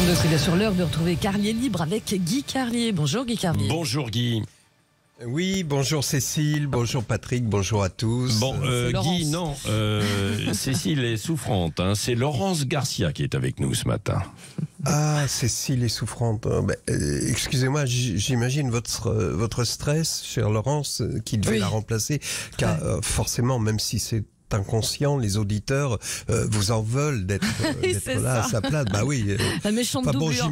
8h52, c'est bien sûr l'heure de retrouver Carlier Libre avec Guy Carlier. Bonjour Guy Carlier. Bonjour Guy. Oui, bonjour Cécile, bonjour Patrick, bonjour à tous. Bon, Guy, non, Cécile est souffrante. Hein. C'est Laurence Garcia qui est avec nous ce matin. Ah, Cécile est souffrante. Excusez-moi, j'imagine votre stress, chère Laurence, qui devait la remplacer, car forcément, même si c'est inconscient, les auditeurs vous en veulent d'être là à sa place. Bah oui. La méchante bon, doublure.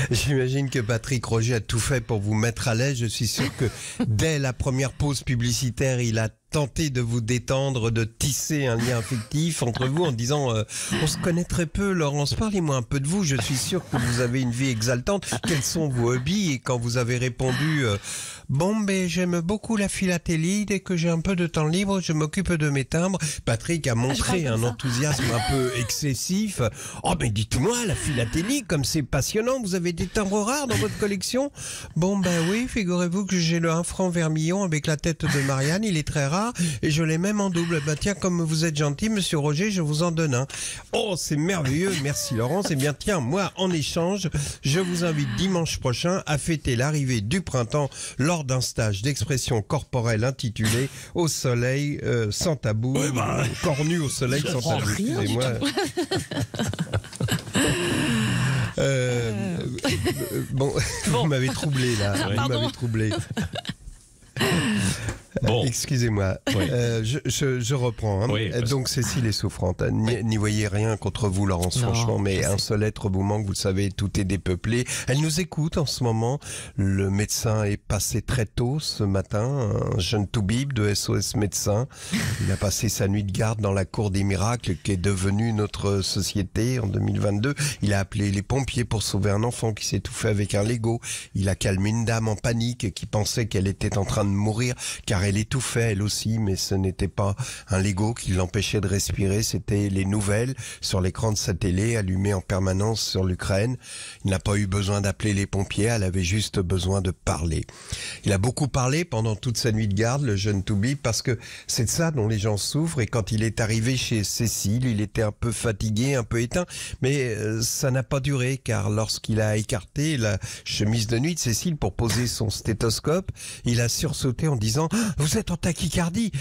j'imagine que Patrick Roger a tout fait pour vous mettre à l'aise. Je suis sûr que dès la première pause publicitaire, il a tenté de vous détendre, de tisser un lien affectif entre vous en disant on se connaît très peu, Laurence, parlez-moi un peu de vous, je suis sûr que vous avez une vie exaltante, quels sont vos hobbies? Et quand vous avez répondu j'aime beaucoup la philatélie, dès que j'ai un peu de temps libre, je m'occupe de mes timbres, Patrick a montré un enthousiasme un peu excessif. Oh mais dites-moi, la philatélie, comme c'est passionnant, vous avez des timbres rares dans votre collection? Oui, figurez-vous que j'ai le 1 franc vermillon avec la tête de Marianne, il est très rare. Et je l'ai même en double. Tiens, comme vous êtes gentil, monsieur Roger, je vous en donne un. Oh, c'est merveilleux, merci Laurence. Eh bien, tiens, moi, en échange, je vous invite dimanche prochain à fêter l'arrivée du printemps lors d'un stage d'expression corporelle intitulé Au soleil sans tabou. Cornu au soleil sans tabou. Excusez-moi. Vous m'avez troublé là. Vous m'avez troublé. Bon. Excusez-moi, je reprends. Oui, donc Cécile est souffrante. N'y voyez rien contre vous, Laurence, franchement, mais un seul être vous manque, vous le savez, tout est dépeuplé. Elle nous écoute en ce moment. Le médecin est passé très tôt ce matin, un jeune toubib de SOS Médecins. Il a passé sa nuit de garde dans la cour des miracles qui est devenue notre société en 2022. Il a appelé les pompiers pour sauver un enfant qui s'étouffait avec un Lego. Il a calmé une dame en panique qui pensait qu'elle était en train de mourir car elle étouffait elle aussi, mais ce n'était pas un Lego qui l'empêchait de respirer, c'était les nouvelles sur l'écran de sa télé allumé en permanence sur l'Ukraine. Il n'a pas eu besoin d'appeler les pompiers, elle avait juste besoin de parler. Il a beaucoup parlé pendant toute sa nuit de garde, le jeune toubib, parce que c'est de ça dont les gens souffrent. Et quand il est arrivé chez Cécile, il était un peu fatigué, un peu éteint, mais ça n'a pas duré, car lorsqu'il a écarté la chemise de nuit de Cécile pour poser son stéthoscope, il a sursauté en disant « Vous êtes en tachycardie !»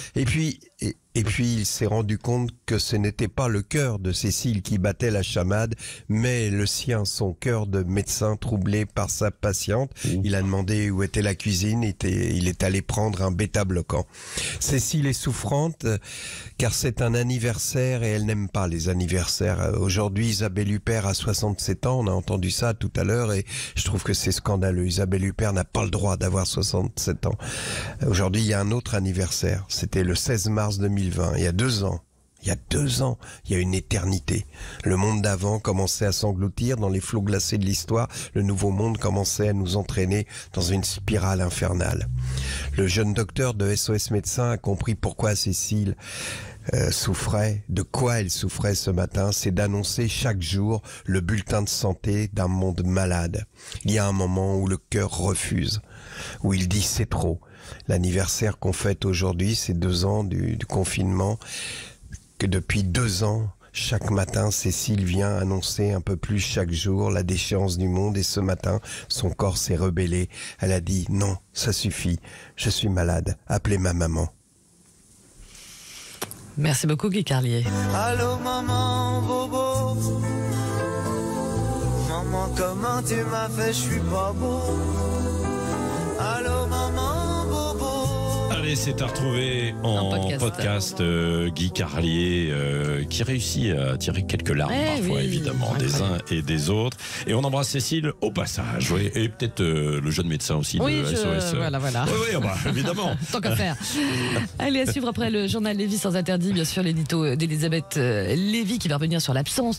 Et puis il s'est rendu compte que ce n'était pas le cœur de Cécile qui battait la chamade, mais le sien, son cœur de médecin troublé par sa patiente. Il a demandé où était la cuisine, il est allé prendre un bêta-bloquant. Cécile est souffrante car c'est un anniversaire et elle n'aime pas les anniversaires. Aujourd'hui, Isabelle Huppert a 67 ans, on a entendu ça tout à l'heure et je trouve que c'est scandaleux. Isabelle Huppert n'a pas le droit d'avoir 67 ans. Aujourd'hui, il y a un autre anniversaire, c'était le 16 mars 2020, il y a 2 ans. Il y a une éternité. Le monde d'avant commençait à s'engloutir dans les flots glacés de l'histoire. Le nouveau monde commençait à nous entraîner dans une spirale infernale. Le jeune docteur de SOS Médecins a compris pourquoi Cécile souffrait, de quoi elle souffrait ce matin, c'est d'annoncer chaque jour le bulletin de santé d'un monde malade. Il y a un moment où le cœur refuse, où il dit c'est trop. L'anniversaire qu'on fête aujourd'hui, c'est 2 ans du confinement, que depuis 2 ans, chaque matin, Cécile vient annoncer un peu plus chaque jour la déchéance du monde et ce matin, son corps s'est rebellé. Elle a dit non, ça suffit, je suis malade, appelez ma maman. Merci beaucoup Guy Carlier. Allô maman bobo, maman comment tu m'as fait, je suis pas beau. Allô maman bobo. Allez, c'est à retrouver en podcast Guy Carlier qui réussit à tirer quelques larmes parfois évidemment des uns et des autres. Et on embrasse Cécile au passage. Oui, et peut-être le jeune médecin aussi de SOS. Voilà. Oui, évidemment. Tant qu'à faire. Allez, à suivre après le journal Lévy sans interdit, bien sûr l'édito d'Elisabeth Lévy qui va revenir sur l'absence